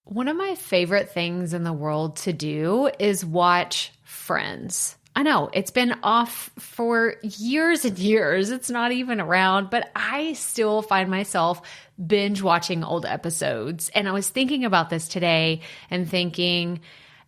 One of my favorite things in the world to do is watch Friends. I know it's been off for years and years. It's not even around, but I still find myself binge watching old episodes. And I was thinking about this today and thinking,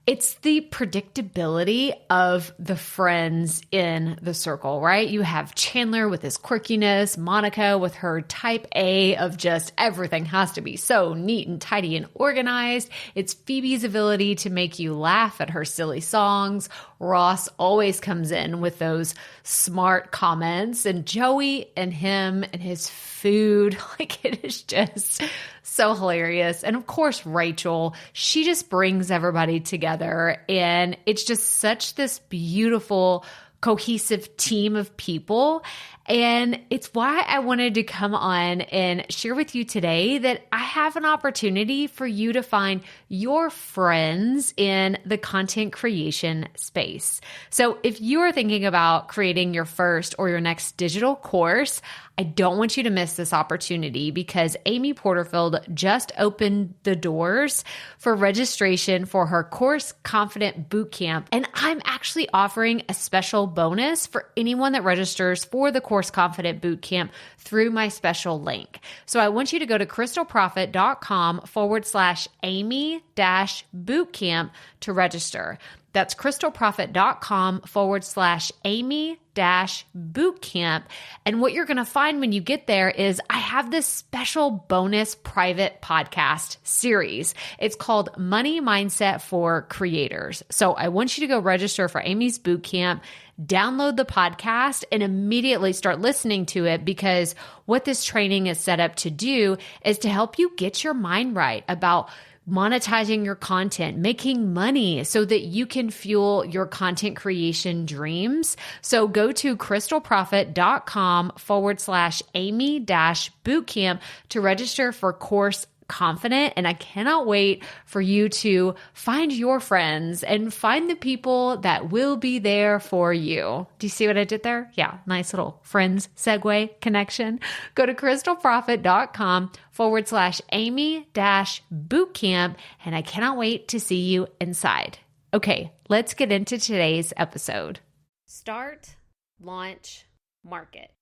it's the predictability of the friends in the circle, right? You have Chandler with his quirkiness, Monica with her type A of just everything has to be so neat and tidy and organized. It's Phoebe's ability to make you laugh at her silly songs. Ross always comes in with those smart comments, and Joey and him and his food, like it is just so hilarious. And of course, Rachel, she just brings everybody together, and it's just such this beautiful, cohesive team of people. And it's why I wanted to come on and share with you today that I have an opportunity for you to find your friends in the content creation space. So if you are thinking about creating your first or your next digital course, I don't want you to miss this opportunity because Amy Porterfield just opened the doors for registration for her Course Confident Bootcamp. And I'm actually offering a special bonus for anyone that registers for the Course Confident Bootcamp through my special link. So I want you to go to krystalproffitt.com/Amy-bootcamp to register. That's krystalproffitt.com/Amy-bootcamp. And what you're going to find when you get there is I have this special bonus private podcast series. It's called Money Mindset for Creators. So I want you to go register for Amy's bootcamp, download the podcast, and immediately start listening to it, because what this training is set up to do is to help you get your mind right about monetizing your content, making money so that you can fuel your content creation dreams. So go to krystalproffitt.com/Amy-bootcamp to register for Course Confident. And I cannot wait for you to find your friends and find the people that will be there for you. Do you see what I did there? Yeah, nice little friends segue connection. Go to krystalproffitt.com/Amy-bootcamp. And I cannot wait to see you inside. Okay, let's get into today's episode. Start, launch, market.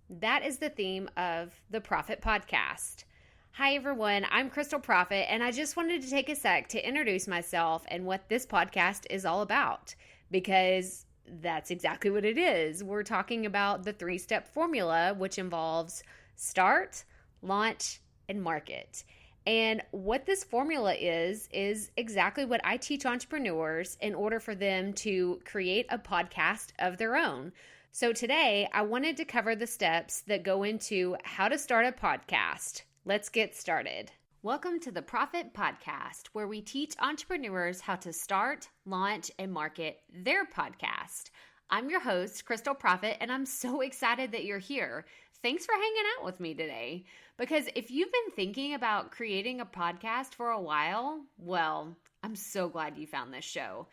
That is the theme of the Proffitt Podcast. Hi, everyone. I'm Krystal Proffitt, and I just wanted to take a sec to introduce myself and what this podcast is all about, because that's exactly what it is. We're talking about the 3-step formula, which involves start, launch, and market. And what this formula is exactly what I teach entrepreneurs in order for them to create a podcast of their own. So today, I wanted to cover the steps that go into how to start a podcast. Let's get started. Welcome to the Proffitt Podcast, where we teach entrepreneurs how to start, launch, and market their podcast. I'm your host, Krystal Proffitt, and I'm so excited that you're here. Thanks for hanging out with me today. Because if you've been thinking about creating a podcast for a while, well, I'm so glad you found this show.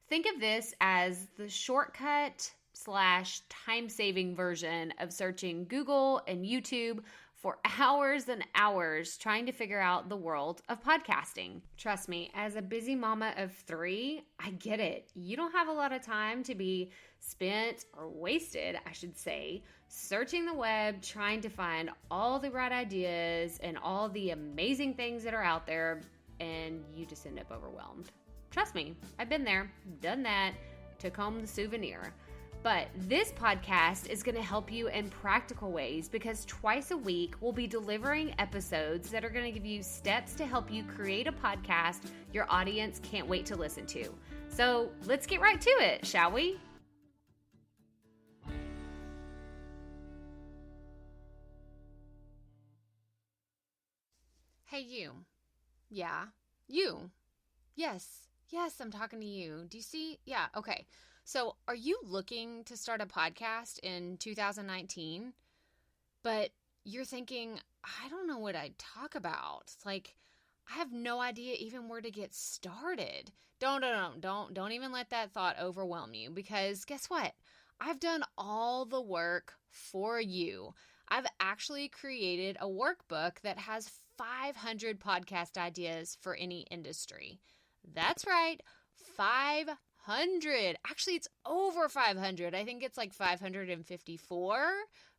Think of this as the shortcut/time-saving version of searching Google and YouTube for hours and hours trying to figure out the world of podcasting. Trust me, as a busy mama of 3, I get it. You don't have a lot of time to be spent, or wasted, I should say, searching the web, trying to find all the right ideas and all the amazing things that are out there, and you just end up overwhelmed. Trust me, I've been there, done that, took home the souvenir. But this podcast is going to help you in practical ways, because twice a week we'll be delivering episodes that are going to give you steps to help you create a podcast your audience can't wait to listen to. So let's get right to it, shall we? Hey, you. Yeah, you. Yes, I'm talking to you. Do you see? Yeah, okay. So are you looking to start a podcast in 2019, but you're thinking, I don't know what I'd talk about. It's like, I have no idea even where to get started. Don't even let that thought overwhelm you, because guess what? I've done all the work for you. I've actually created a workbook that has 500 podcast ideas for any industry. That's right, 500. Actually, it's over 500. I think it's like 554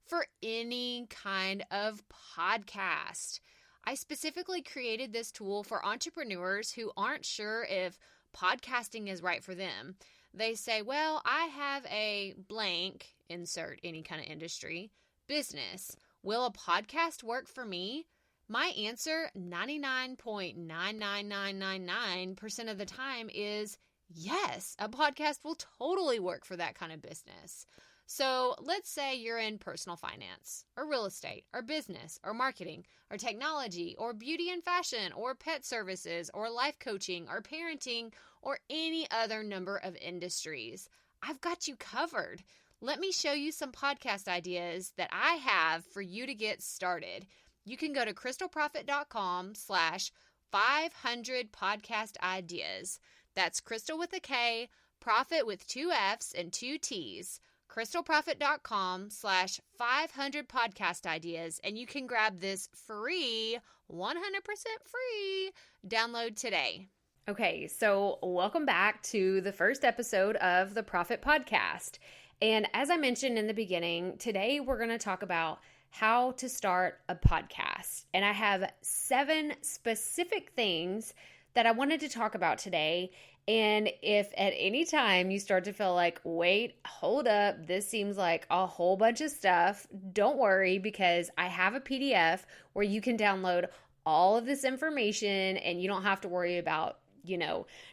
for any kind of podcast. I specifically created this tool for entrepreneurs who aren't sure if podcasting is right for them. They say, well, I have a blank, insert any kind of industry, business. Will a podcast work for me? My answer, 99.99999% of the time, is yes, a podcast will totally work for that kind of business. So let's say you're in personal finance or real estate or business or marketing or technology or beauty and fashion or pet services or life coaching or parenting or any other number of industries. I've got you covered. Let me show you some podcast ideas that I have for you to get started. You can go to krystalproffitt.com/500 podcast ideas. That's Krystal with a K, Proffitt with 2 F's and 2 T's. krystalproffitt.com/500 podcast ideas, and you can grab this free, 100% free download today. Okay, so welcome back to the first episode of the Proffitt Podcast. And as I mentioned in the beginning, today we're going to talk about how to start a podcast. And I have 7 specific things that I wanted to talk about today. And if at any time you start to feel like, wait, hold up, this seems like a whole bunch of stuff, don't worry, because I have a PDF where you can download all of this information and you don't have to worry about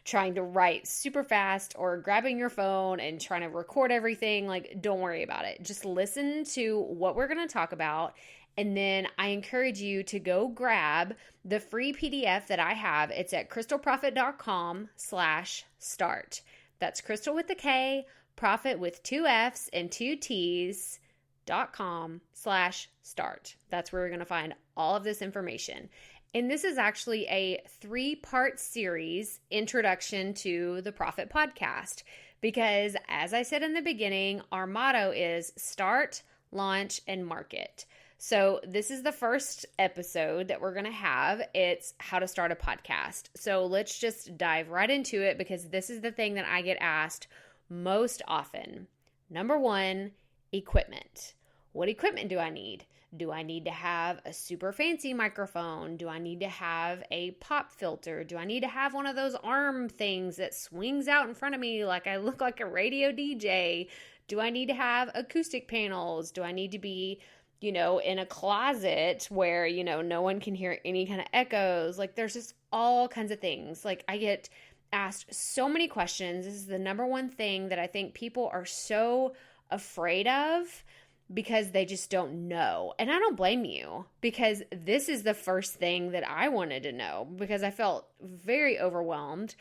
trying to write super fast or grabbing your phone and trying to record everything. Like, don't worry about it. Just listen to what we're going to talk about. And then I encourage you to go grab the free PDF that I have. It's at krystalproffitt.com/start. That's Krystal with a K, Proffitt with 2 F's and 2 T's .com/start. That's where we're going to find all of this information. And this is actually a 3-part series, introduction to the Proffitt Podcast, because as I said in the beginning, our motto is start, launch, and market. So this is the first episode that we're going to have. It's how to start a podcast. So let's just dive right into it, because this is the thing that I get asked most often. Number 1, equipment. What equipment do I need? Do I need to have a super fancy microphone? Do I need to have a pop filter? Do I need to have one of those arm things that swings out in front of me like I look like a radio DJ? Do I need to have acoustic panels? Do I need to be, in a closet where, no one can hear any kind of echoes? Like, there's just all kinds of things. Like, I get asked so many questions. This is the number one thing that I think people are so afraid of, because they just don't know. And I don't blame you, because this is the first thing that I wanted to know, because I felt very overwhelmed.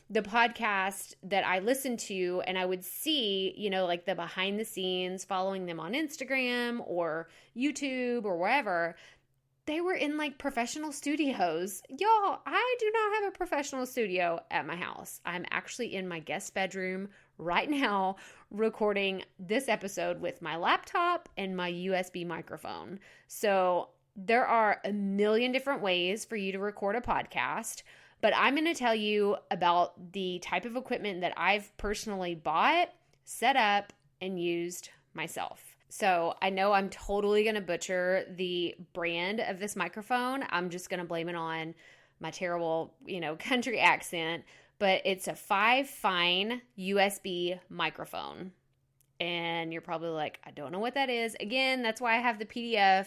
The podcast that I listened to, and I would see, like the behind the scenes, following them on Instagram or YouTube or wherever, they were in like professional studios. Y'all, I do not have a professional studio at my house. I'm actually in my guest bedroom right now recording this episode with my laptop and my USB microphone. So there are a million different ways for you to record a podcast, but I'm going to tell you about the type of equipment that I've personally bought, set up, and used myself. So I know I'm totally going to butcher the brand of this microphone. I'm just going to blame it on my terrible, country accent, but it's a 5-fine USB microphone. And you're probably like, I don't know what that is. Again, that's why I have the PDF.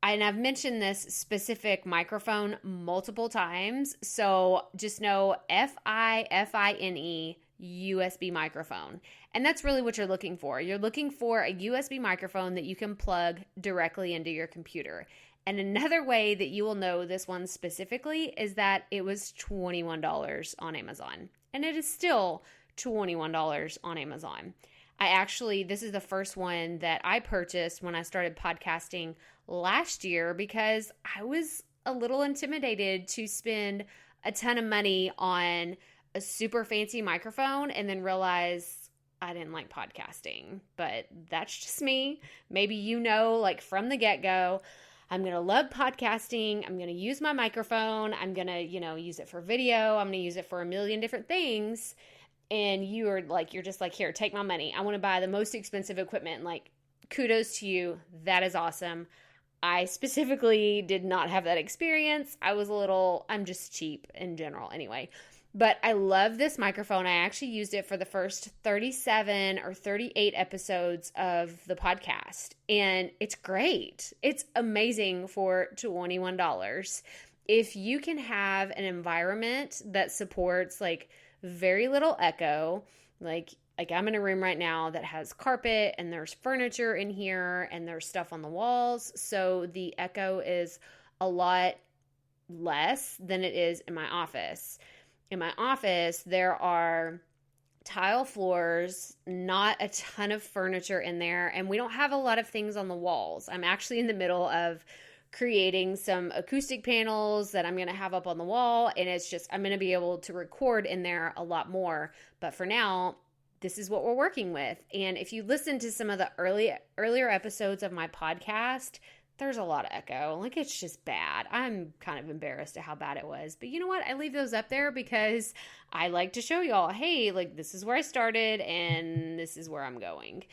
And I've mentioned this specific microphone multiple times. So just know FIFINE USB microphone. And that's really what you're looking for. You're looking for a USB microphone that you can plug directly into your computer. And another way that you will know this one specifically is that it was $21 on Amazon. And it is still $21 on Amazon. This is the first one that I purchased when I started podcasting last year, because I was a little intimidated to spend a ton of money on a super fancy microphone and then realize I didn't like podcasting. But that's just me. Maybe like from the get-go, I'm going to love podcasting. I'm going to use my microphone. I'm going to, use it for video. I'm going to use it for a million different things. And you're just like, here, take my money. I want to buy the most expensive equipment. Like, kudos to you. That is awesome. I specifically did not have that experience. I'm just cheap in general anyway. But I love this microphone. I actually used it for the first 37 or 38 episodes of the podcast. And it's great. It's amazing for $21. If you can have an environment that supports like very little echo, like I'm in a room right now that has carpet and there's furniture in here and there's stuff on the walls. So the echo is a lot less than it is in my office. In my office, there are tile floors, not a ton of furniture in there, and we don't have a lot of things on the walls. I'm actually in the middle of creating some acoustic panels that I'm going to have up on the wall, and I'm going to be able to record in there a lot more. But for now, this is what we're working with. And if you listen to some of the earlier episodes of my podcast, there's a lot of echo. Like, it's just bad. I'm kind of embarrassed at how bad it was. But you know what? I leave those up there because I like to show y'all, hey, like, this is where I started and this is where I'm going.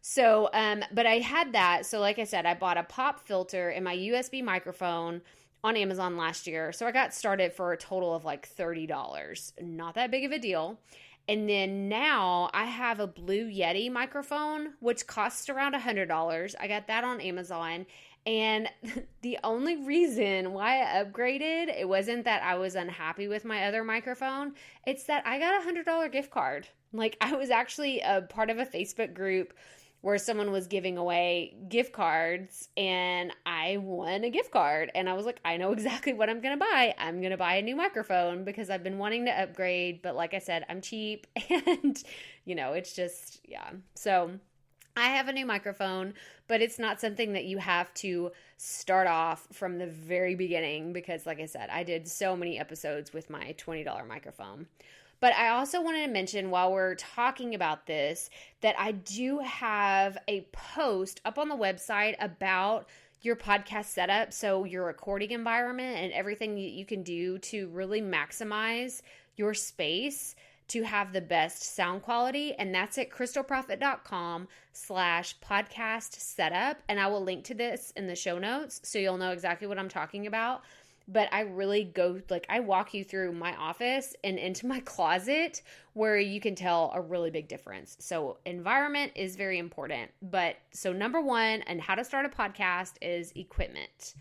So, but I had that. So like I said, I bought a pop filter and my USB microphone on Amazon last year. So I got started for a total of like $30. Not that big of a deal. And then now I have a Blue Yeti microphone, which costs around $100. I got that on Amazon. And the only reason why I upgraded, it wasn't that I was unhappy with my other microphone. It's that I got a $100 gift card. Like, I was actually a part of a Facebook group where someone was giving away gift cards and I won a gift card. And I was like, I know exactly what I'm going to buy. I'm going to buy a new microphone because I've been wanting to upgrade. But like I said, I'm cheap and, it's just, yeah. So I have a new microphone, but it's not something that you have to start off from the very beginning because, like I said, I did so many episodes with my $20 microphone. But I also wanted to mention while we're talking about this that I do have a post up on the website about your podcast setup, so your recording environment and everything that you can do to really maximize your space to have the best sound quality. And that's at krystalproffitt.com/podcast setup. And I will link to this in the show notes so you'll know exactly what I'm talking about. But I really I walk you through my office and into my closet where you can tell a really big difference. So environment is very important. But so number one, and how to start a podcast is equipment.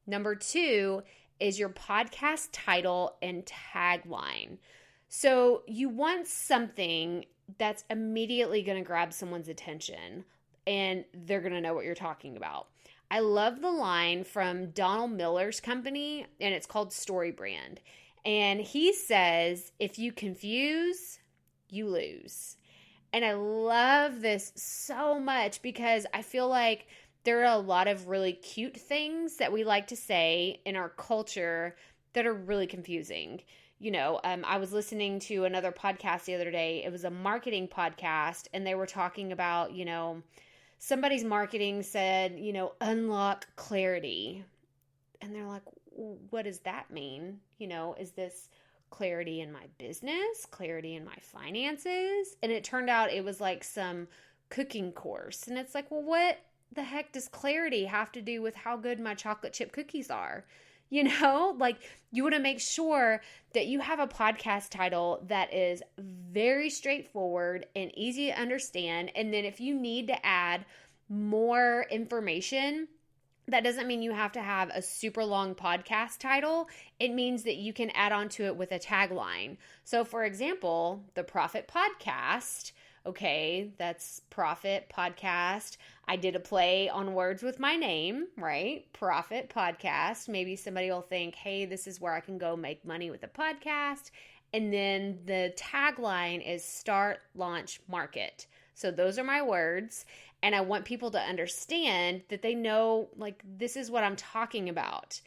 Number two is your podcast title and tagline. So you want something that's immediately going to grab someone's attention and they're going to know what you're talking about. I love the line from Donald Miller's company, and it's called Story Brand. And he says, if you confuse, you lose. And I love this so much because I feel like there are a lot of really cute things that we like to say in our culture that are really confusing. I was listening to another podcast the other day. It was a marketing podcast, and they were talking about, somebody's marketing said, unlock clarity. And they're like, what does that mean? Is this clarity in my business, clarity in my finances? And it turned out it was like some cooking course. And it's like, well, what the heck does clarity have to do with how good my chocolate chip cookies are? You want to make sure that you have a podcast title that is very straightforward and easy to understand. And then if you need to add more information, that doesn't mean you have to have a super long podcast title. It means that you can add on to it with a tagline. So for example, the Proffitt Podcast. Okay, that's Proffitt Podcast. I did a play on words with my name, right? Proffitt Podcast. Maybe somebody will think, hey, this is where I can go make money with a podcast. And then the tagline is start, launch, market. So those are my words. And I want people to understand that they know, this is what I'm talking about.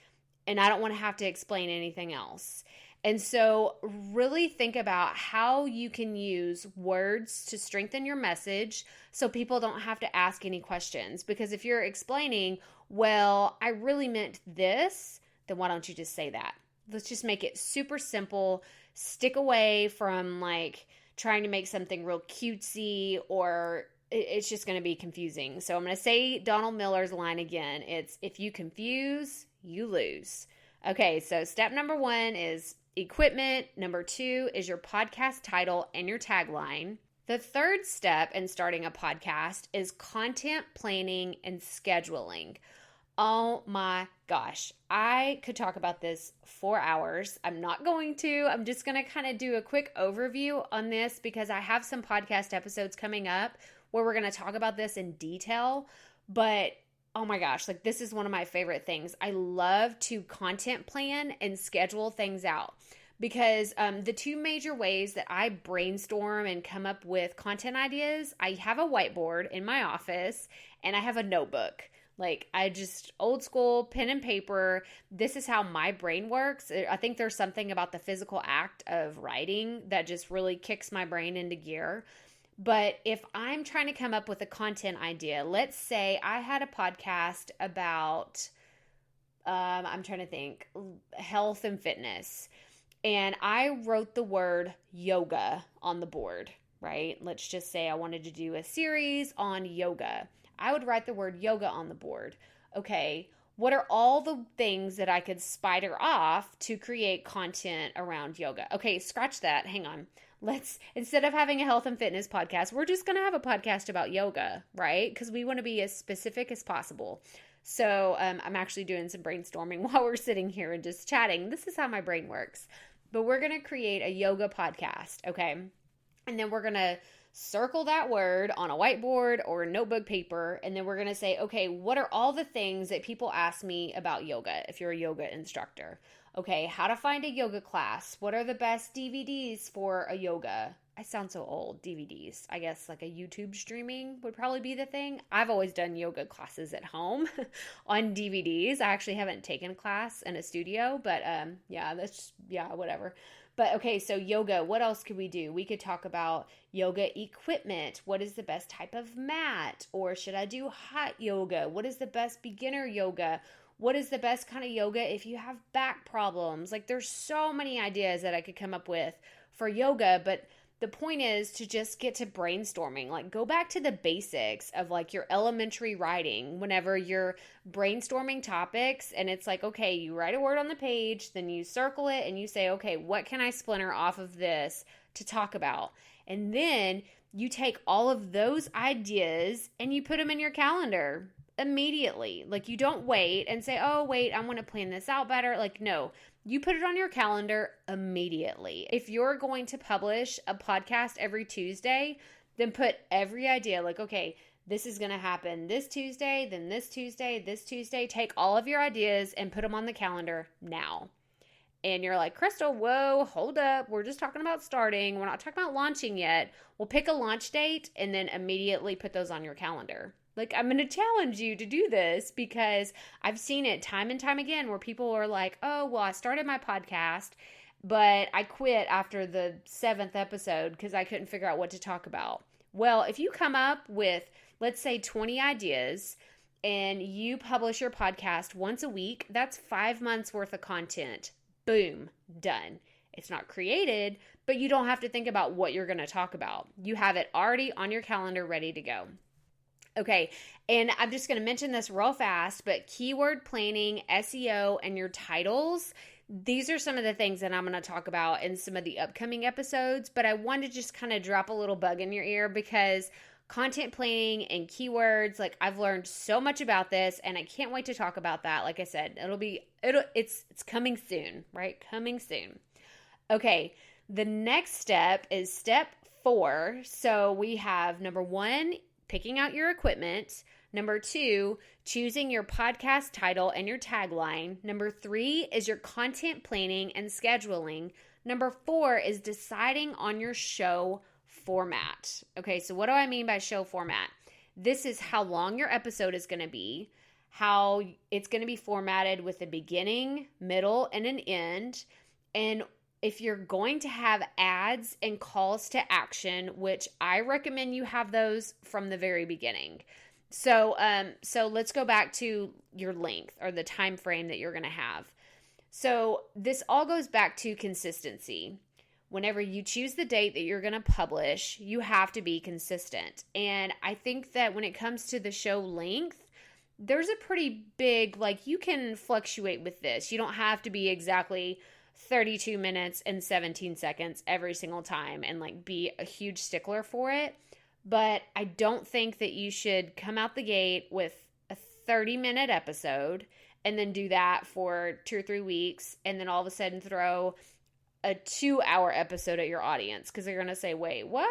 And I don't want to have to explain anything else. And so really think about how you can use words to strengthen your message so people don't have to ask any questions. Because if you're explaining well, I really meant this, then why don't you just say that? Let's just make it super simple. Stick away from like trying to make something real cutesy, or it's just going to be confusing. So I'm going to say Donald Miller's line again. It's, if you confuse, you lose. Okay, so step number 1 is equipment. Number 2 is your podcast title and your tagline. The third step in starting a podcast is content planning and scheduling. Oh my gosh, I could talk about this for hours. I'm not going to. I'm just going to kind of do a quick overview on this because I have some podcast episodes coming up where we're going to talk about this in detail. But oh my gosh, like this is one of my favorite things. I love to content plan and schedule things out because the two major ways that I brainstorm and come up with content ideas, I have a whiteboard in my office and I have a notebook. Like I just old school pen and paper. This is how my brain works. I think there's something about the physical act of writing that just really kicks my brain into gear. But if I'm trying to come up with a content idea, let's say I had a podcast about, I'm trying to think, health and fitness. And I wrote the word yoga on the board, right? Let's just say I wanted to do a series on yoga. I would write the word yoga on the board. Okay, what are all the things that I could spider off to create content around yoga? Okay, scratch that. Hang on. Instead of having a health and fitness podcast, we're just going to have a podcast about yoga, right? Because we want to be as specific as possible. So I'm actually doing some brainstorming while we're sitting here and just chatting. This is how my brain works. But we're going to create a yoga podcast, okay? And then we're going to circle that word on a whiteboard or a notebook paper. And then we're going to say, okay, what are all the things that people ask me about yoga if you're a yoga instructor? Okay, how to find a yoga class. What are the best DVDs for a yoga? I sound so old, DVDs. I guess like a YouTube streaming would probably be the thing. I've always done yoga classes at home on DVDs. I actually haven't taken a class in a studio, but whatever. But okay, so yoga, what else could we do? We could talk about yoga equipment. What is the best type of mat? Or should I do hot yoga? What is the best beginner yoga? What is the best kind of yoga if you have back problems? Like there's so many ideas that I could come up with for yoga, but the point is to just get to brainstorming. Like go back to the basics of like your elementary writing whenever you're brainstorming topics, and it's like, okay, you write a word on the page, then you circle it and you say, okay, what can I splinter off of this to talk about? And then you take all of those ideas and you put them in your calendar immediately. Like you don't wait and say, oh, wait, I want to plan this out better. Like, no, you put it on your calendar immediately. If you're going to publish a podcast every Tuesday, then put every idea like, okay, this is going to happen this Tuesday, then this Tuesday, this Tuesday. Take all of your ideas and put them on the calendar now. And you're like, Krystal, whoa, hold up. We're just talking about starting. We're not talking about launching yet. We'll pick a launch date and then immediately put those on your calendar. Like, I'm going to challenge you to do this because I've seen it time and time again where people are like, oh, well, I started my podcast, but I quit after the 7th episode because I couldn't figure out what to talk about. Well, if you come up with, let's say, 20 ideas and you publish your podcast once a week, that's 5 months worth of content. Boom, done. It's not created, but you don't have to think about what you're going to talk about. You have it already on your calendar ready to go. Okay, and I'm just going to mention this real fast, but keyword planning, SEO, and your titles, these are some of the things that I'm going to talk about in some of the upcoming episodes, but I want to just kind of drop a little bug in your ear because content planning and keywords, like I've learned so much about this and I can't wait to talk about that. Like I said, it's coming soon, right? Coming soon. Okay, the next step is step 4. So we have number 1, picking out your equipment. Number 2, choosing your podcast title and your tagline. Number 3 is your content planning and scheduling. Number 4 is deciding on your show format. Okay, so what do I mean by show format? This is how long your episode is going to be, how it's going to be formatted with a beginning, middle, and an end, and if you're going to have ads and calls to action, which I recommend you have those from the very beginning. So let's go back to your length or the time frame that you're going to have. So this all goes back to consistency. Whenever you choose the date that you're going to publish, you have to be consistent. And I think that when it comes to the show length, there's a pretty big, like, you can fluctuate with this. You don't have to be exactly 32 minutes and 17 seconds every single time and like be a huge stickler for it. But I don't think that you should come out the gate with a 30-minute episode and then do that for 2 or 3 weeks and then all of a sudden throw a 2-hour episode at your audience, because they're going to say, wait, what?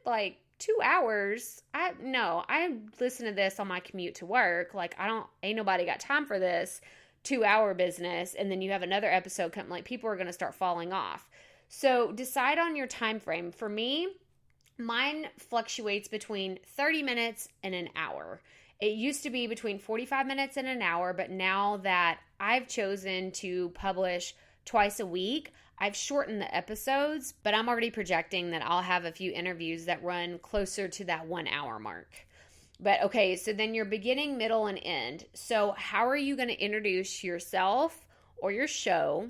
Like 2 hours? I listen to this on my commute to work. Like, ain't nobody got time for this 2-hour business. And then you have another episode come, like, people are going to start falling off. So decide on your time frame. For me, mine fluctuates between 30 minutes and an hour. It used to be between 45 minutes and an hour, but now that I've chosen to publish twice a week, I've shortened the episodes, but I'm already projecting that I'll have a few interviews that run closer to that 1 hour mark. But okay, so then your beginning, middle, and end. So how are you going to introduce yourself or your show?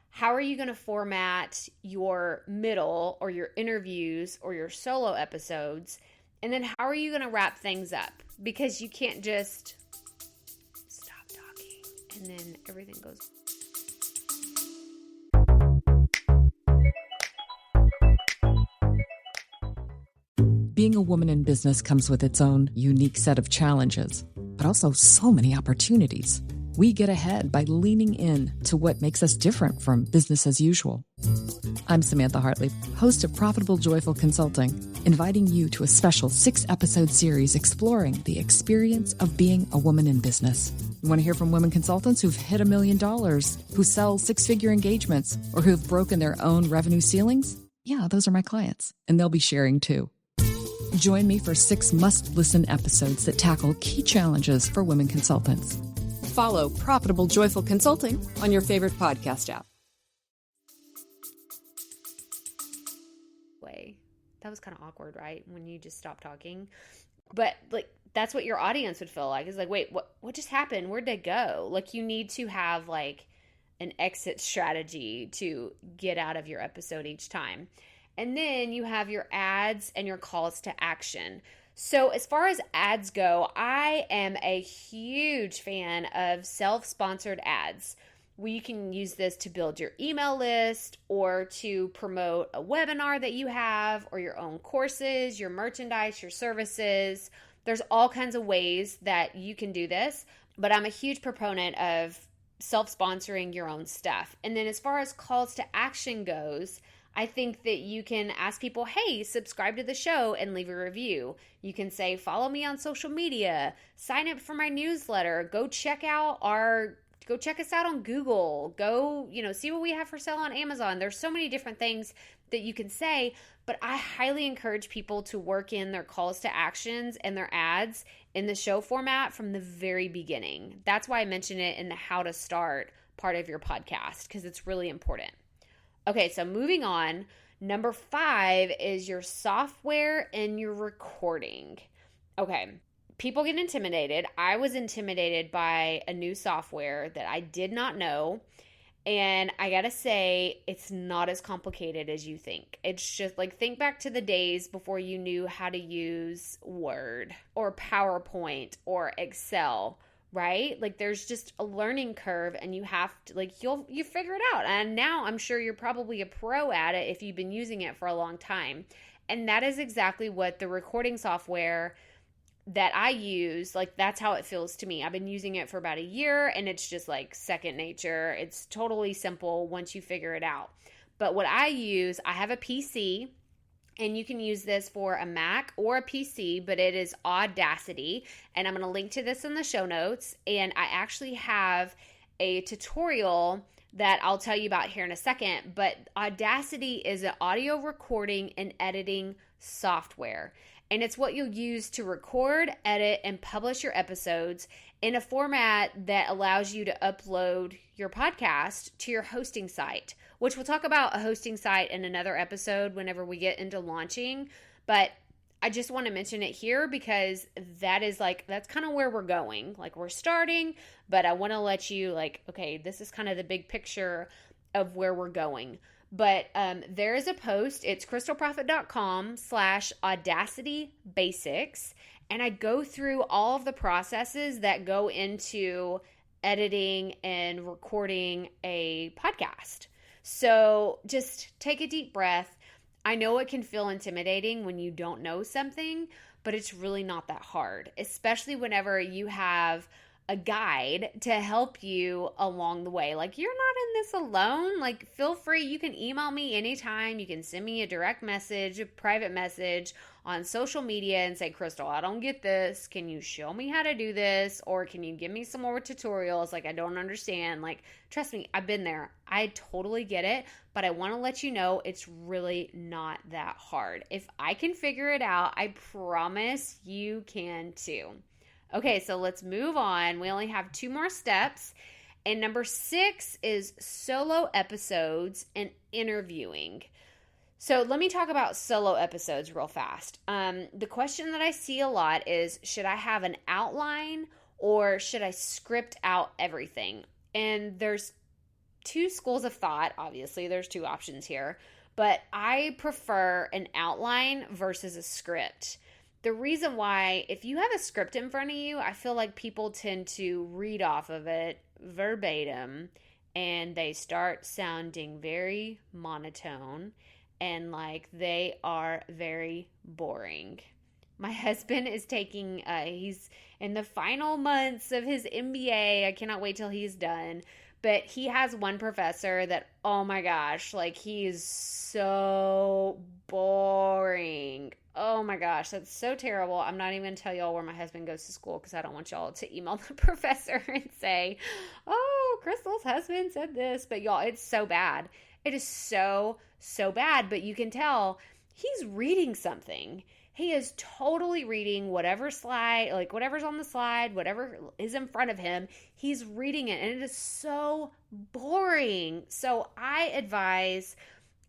How are you going to format your middle or your interviews or your solo episodes? And then how are you going to wrap things up? Because you can't just stop talking and then everything goes. Being a woman in business comes with its own unique set of challenges, but also so many opportunities. We get ahead by leaning in to what makes us different from business as usual. I'm Samantha Hartley, host of Profitable Joyful Consulting, inviting you to a special 6-episode series exploring the experience of being a woman in business. You want to hear from women consultants who've hit $1 million, who sell 6-figure engagements, or who've broken their own revenue ceilings? Yeah, those are my clients, and they'll be sharing too. Join me for 6 must-listen episodes that tackle key challenges for women consultants. Follow Profitable Joyful Consulting on your favorite podcast app. That was kind of awkward, right? When you just stop talking. But like, that's what your audience would feel like. It's like, wait, what just happened? Where'd they go? Like, you need to have like an exit strategy to get out of your episode each time. And then you have your ads and your calls to action. So as far as ads go, I am a huge fan of self-sponsored ads. You can use this to build your email list or to promote a webinar that you have or your own courses, your merchandise, your services. There's all kinds of ways that you can do this, but I'm a huge proponent of self-sponsoring your own stuff. And then as far as calls to action goes, I think that you can ask people, hey, subscribe to the show and leave a review. You can say, follow me on social media, sign up for my newsletter, go check us out on Google, go, see what we have for sale on Amazon. There's so many different things that you can say, but I highly encourage people to work in their calls to actions and their ads in the show format from the very beginning. That's why I mention it in the how to start part of your podcast, because it's really important. Okay, so moving on, number 5 is your software and your recording. Okay, people get intimidated. I was intimidated by a new software that I did not know, and I gotta say, it's not as complicated as you think. It's just like, think back to the days before you knew how to use Word or PowerPoint or Excel. Right? Like, there's just a learning curve, and you have to, like, you figure it out. And now I'm sure you're probably a pro at it if you've been using it for a long time. And that is exactly what the recording software that I use, like, that's how it feels to me. I've been using it for about a year, and it's just like second nature. It's totally simple once you figure it out. But what I use, I have a PC, and you can use this for a Mac or a PC, but it is Audacity. And I'm going to link to this in the show notes. And I actually have a tutorial that I'll tell you about here in a second. But Audacity is an audio recording and editing software. And it's what you'll use to record, edit, and publish your episodes in a format that allows you to upload your podcast to your hosting site, which we'll talk about a hosting site in another episode whenever we get into launching. But I just want to mention it here because that's kind of where we're going. Like, we're starting, but I want to let you okay, this is kind of the big picture of where we're going. But there is a post. It's krystalproffitt.com/audacitybasics. And I go through all of the processes that go into editing and recording a podcast. So just take a deep breath. I know it can feel intimidating when you don't know something, but it's really not that hard, especially whenever you have a guide to help you along the way. Like, you're not in this alone. Like, feel free. You can email me anytime. You can send me a direct message, a private message on social media and say, Krystal, I don't get this. Can you show me how to do this? Or can you give me some more tutorials? Like, I don't understand. Like, trust me, I've been there. I totally get it, but I want to let you know it's really not that hard. If I can figure it out, I promise you can too. Okay, so let's move on. We only have 2 more steps. And number 6 is solo episodes and interviewing. So let me talk about solo episodes real fast. The question that I see a lot is, should I have an outline or should I script out everything? And there's 2 schools of thought. Obviously, there's 2 options here. But I prefer an outline versus a script. The reason why, if you have a script in front of you, I feel like people tend to read off of it verbatim and they start sounding very monotone and like they are very boring. My husband is taking, he's in the final months of his MBA. I cannot wait till he's done. But he has one professor that, oh my gosh, like, he is so boring. Oh my gosh, that's so terrible. I'm not even going to tell y'all where my husband goes to school because I don't want y'all to email the professor and say, oh, Krystal's husband said this. But y'all, it's so bad. It is so, so bad. But you can tell he's reading something. He is totally reading whatever slide, like whatever's on the slide, whatever is in front of him, he's reading it. And it is so boring. So I advise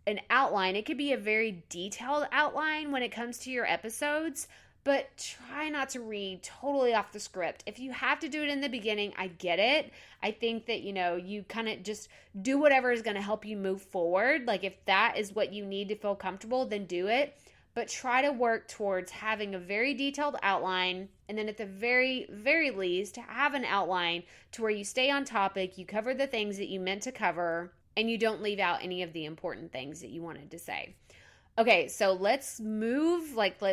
an outline. It could be a very detailed outline when it comes to your episodes, but try not to read totally off the script. If you have to do it in the beginning, I get it. I think that, you kind of just do whatever is going to help you move forward. Like, if that is what you need to feel comfortable, then do it. But try to work towards having a very detailed outline, and then at the very, very least, have an outline to where you stay on topic, you cover the things that you meant to cover, and you don't leave out any of the important things that you wanted to say. Okay, so let's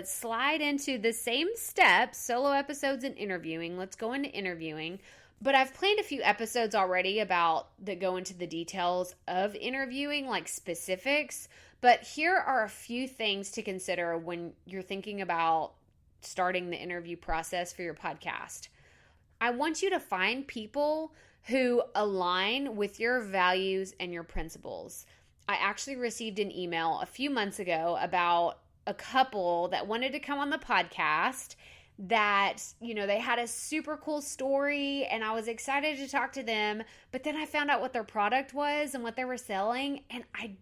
slide into the same steps, solo episodes and interviewing. Let's go into interviewing. But I've planned a few episodes already that go into the details of interviewing, like specifics. But here are a few things to consider when you're thinking about starting the interview process for your podcast. I want you to find people who align with your values and your principles. I actually received an email a few months ago about a couple that wanted to come on the podcast that, they had a super cool story and I was excited to talk to them, but then I found out what their product was and what they were selling and I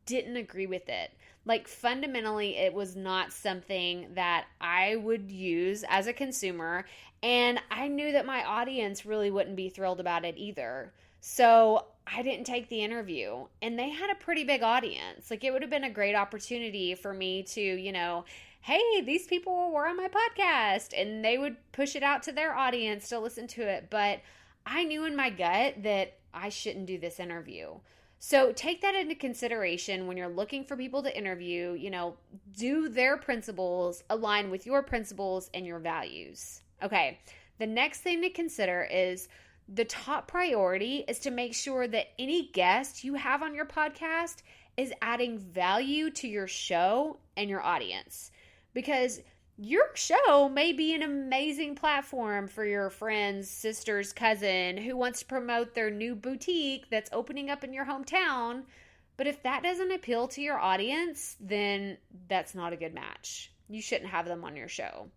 didn't agree with it. Like, fundamentally, it was not something that I would use as a consumer, and I knew that my audience really wouldn't be thrilled about it either. So I didn't take the interview, and they had a pretty big audience. Like, it would have been a great opportunity for me to, hey, these people were on my podcast, and they would push it out to their audience to listen to it. But I knew in my gut that I shouldn't do this interview. So take that into consideration when you're looking for people to interview. Do their principles align with your principles and your values? Okay, the next thing to consider is the top priority is to make sure that any guest you have on your podcast is adding value to your show and your audience. Because your show may be an amazing platform for your friend's sister's cousin who wants to promote their new boutique that's opening up in your hometown. But if that doesn't appeal to your audience, then that's not a good match. You shouldn't have them on your show.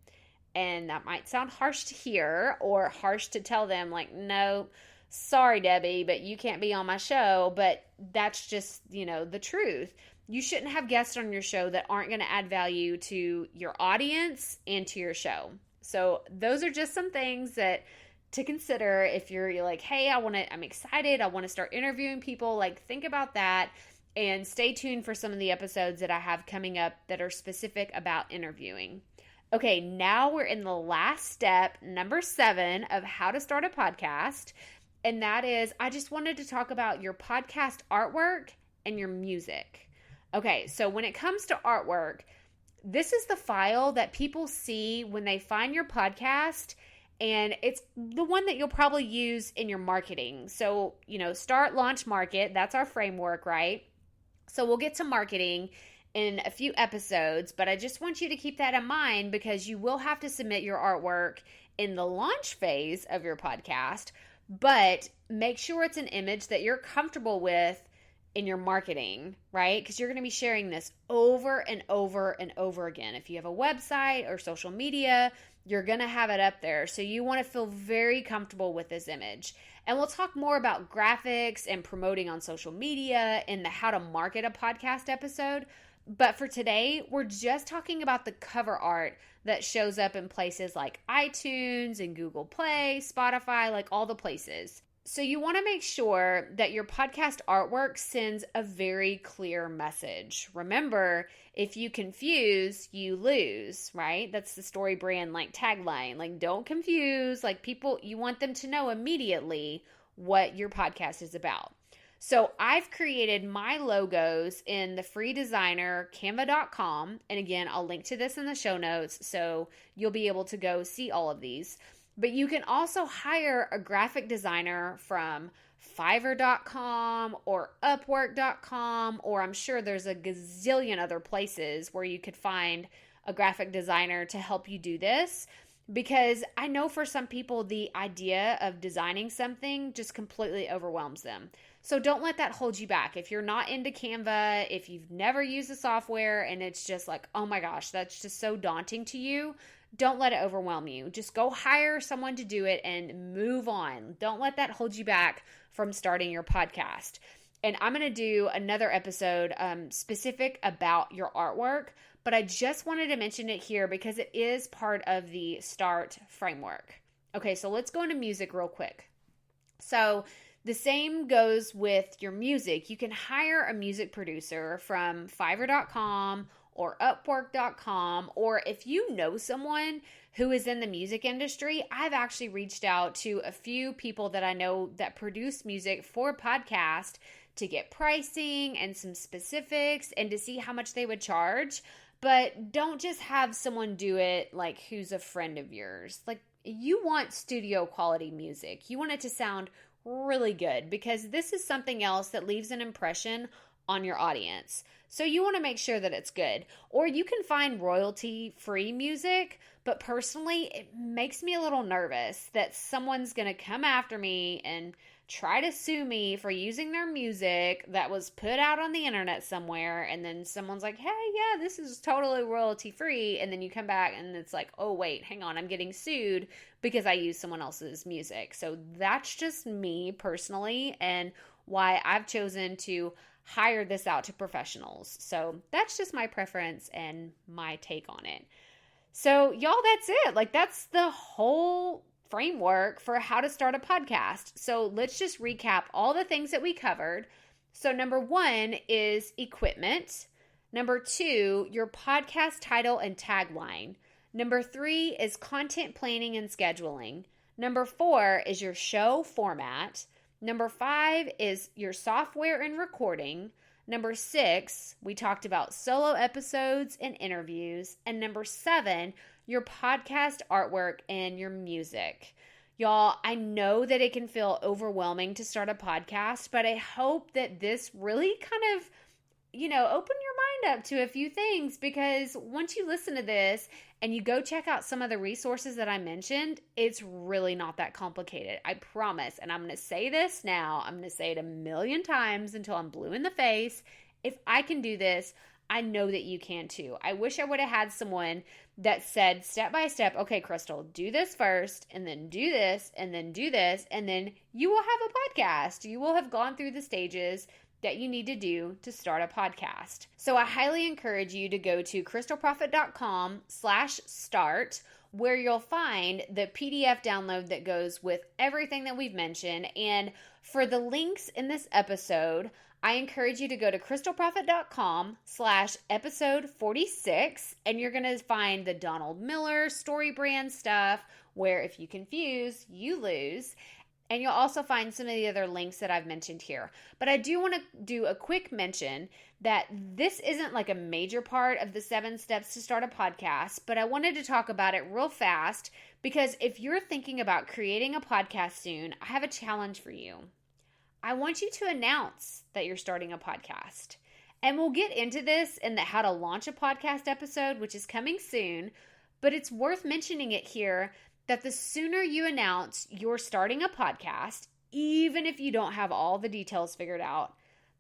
And that might sound harsh to hear or harsh to tell them, like, no, sorry, Debbie, but you can't be on my show. But that's just, the truth. you shouldn't have guests on your show that aren't going to add value to your audience and to your show. So those are just some things that to consider if you're like, hey, I'm excited, I want to start interviewing people. Like, think about that and stay tuned for some of the episodes that I have coming up that are specific about interviewing. Okay, now we're in the last step, number 7 of how to start a podcast. And that is, I just wanted to talk about your podcast artwork and your music. Okay, so when it comes to artwork, this is the file that people see when they find your podcast, and it's the one that you'll probably use in your marketing. So, start, launch, market, that's our framework, right? So we'll get to marketing in a few episodes, but I just want you to keep that in mind because you will have to submit your artwork in the launch phase of your podcast, but make sure it's an image that you're comfortable with in your marketing, right? Because you're going to be sharing this over and over and over again. If you have a website or social media, you're going to have it up there. So you want to feel very comfortable with this image. And we'll talk more about graphics and promoting on social media in the how to market a podcast episode. But for today, we're just talking about the cover art that shows up in places like iTunes and Google Play, Spotify, like all the places. So you want to make sure that your podcast artwork sends a very clear message. Remember, if you confuse, you lose, right? That's the story brand like tagline. Like, don't confuse. Like, people, you want them to know immediately what your podcast is about. So I've created my logos in the free designer canva.com. And again, I'll link to this in the show notes so you'll be able to go see all of these. But you can also hire a graphic designer from Fiverr.com or Upwork.com, or I'm sure there's a gazillion other places where you could find a graphic designer to help you do this. Because I know for some people, the idea of designing something just completely overwhelms them. So don't let that hold you back. If you're not into Canva, if you've never used the software and it's just like, oh my gosh, that's just so daunting to you, don't let it overwhelm you. Just go hire someone to do it and move on. Don't let that hold you back from starting your podcast. And I'm going to do another episode specific about your artwork, but I just wanted to mention it here because it is part of the START framework. Okay, so let's go into music real quick. So the same goes with your music. You can hire a music producer from Fiverr.com or Upwork.com, or if you know someone who is in the music industry, I've actually reached out to a few people that I know that produce music for podcasts to get pricing and some specifics and to see how much they would charge. But don't just have someone do it like who's a friend of yours. Like, you want studio quality music. You want it to sound really good because this is something else that leaves an impression on your audience. So you want to make sure that it's good. Or you can find royalty-free music, but personally, it makes me a little nervous that someone's going to come after me and try to sue me for using their music that was put out on the internet somewhere, and then someone's like, hey, yeah, this is totally royalty-free, and then you come back and it's like, oh, wait, hang on, I'm getting sued because I used someone else's music. So that's just me personally and why I've chosen to hire this out to professionals. So that's just my preference and my take on it. So y'all, that's it. Like, that's the whole framework for how to start a podcast. So let's just recap all the things that we covered. So number 1 is equipment. Number 2, your podcast title and tagline. Number 3 is content planning and scheduling. Number 4 is your show format. Number 5 is your software and recording. Number 6, we talked about solo episodes and interviews. And number 7, your podcast artwork and your music. Y'all, I know that it can feel overwhelming to start a podcast, but I hope that this really kind of, open your mind up to a few things, because once you listen to this and you go check out some of the resources that I mentioned, it's really not that complicated. I promise. And I'm going to say this now. I'm going to say it a million times until I'm blue in the face. If I can do this, I know that you can too. I wish I would have had someone that said step by step, okay, Krystal, do this first, and then do this, and then do this, and then you will have a podcast. You will have gone through the stages that you need to do to start a podcast. So I highly encourage you to go to krystalproffitt.com/start, where you'll find the PDF download that goes with everything that we've mentioned. And for the links in this episode, I encourage you to go to krystalproffitt.com/episode 46, and you're going to find the Donald Miller story brand stuff, where if you confuse, you lose. And you'll also find some of the other links that I've mentioned here. But I do want to do a quick mention that this isn't like a major part of the 7 steps to start a podcast, but I wanted to talk about it real fast because if you're thinking about creating a podcast soon, I have a challenge for you. I want you to announce that you're starting a podcast. And we'll get into this in the how to launch a podcast episode, which is coming soon, but it's worth mentioning it here that the sooner you announce you're starting a podcast, even if you don't have all the details figured out,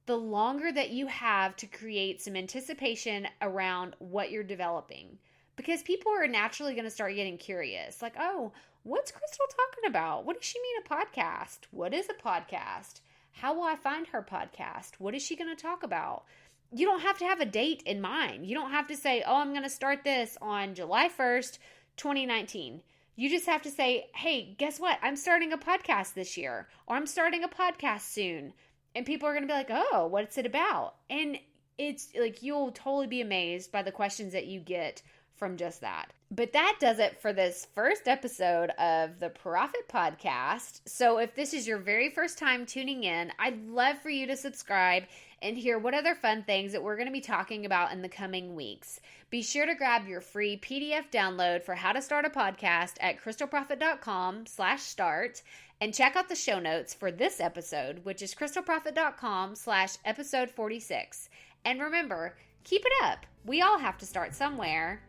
the longer that you have to create some anticipation around what you're developing. Because people are naturally going to start getting curious. Like, oh, what's Krystal talking about? What does she mean a podcast? What is a podcast? How will I find her podcast? What is she going to talk about? You don't have to have a date in mind. You don't have to say, oh, I'm going to start this on July 1st, 2019. You just have to say, hey, guess what? I'm starting a podcast this year, or I'm starting a podcast soon. And people are going to be like, oh, what's it about? And it's like, you'll totally be amazed by the questions that you get from just that. But that does it for this first episode of the Proffitt Podcast. So if this is your very first time tuning in, I'd love for you to subscribe and hear what other fun things that we're going to be talking about in the coming weeks. Be sure to grab your free PDF download for how to start a podcast at krystalproffitt.com/start and check out the show notes for this episode, which is krystalproffitt.com/episode 46. And remember, keep it up. We all have to start somewhere.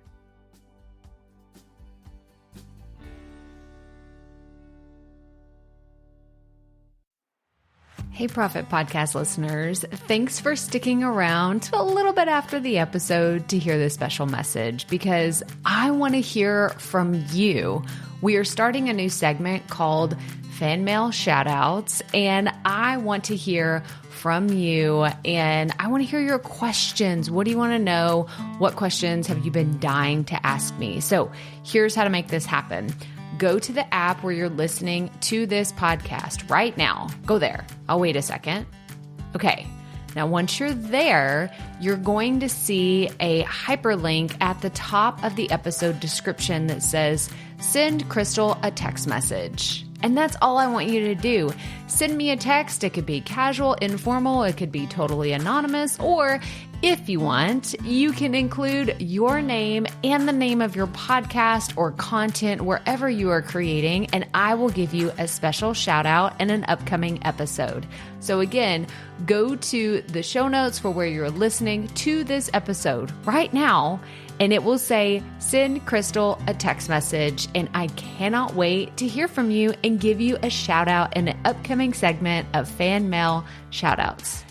Hey, Proffitt Podcast listeners. Thanks for sticking around to a little bit after the episode to hear this special message because I want to hear from you. We are starting a new segment called Fan Mail Shoutouts, and I want to hear from you, and I want to hear your questions. What do you want to know? What questions have you been dying to ask me? So here's how to make this happen. Go to the app where you're listening to this podcast right now. Go there. I'll wait a second. Okay. Now, once you're there, you're going to see a hyperlink at the top of the episode description that says, send Krystal a text message. And that's all I want you to do. Send me a text. It could be casual, informal. It could be totally anonymous. Or if you want, you can include your name and the name of your podcast or content wherever you are creating, and I will give you a special shout out in an upcoming episode. So again, go to the show notes for where you're listening to this episode right now, and it will say, send Krystal a text message. And I cannot wait to hear from you and give you a shout out in an upcoming segment of Fan Mail Shoutouts.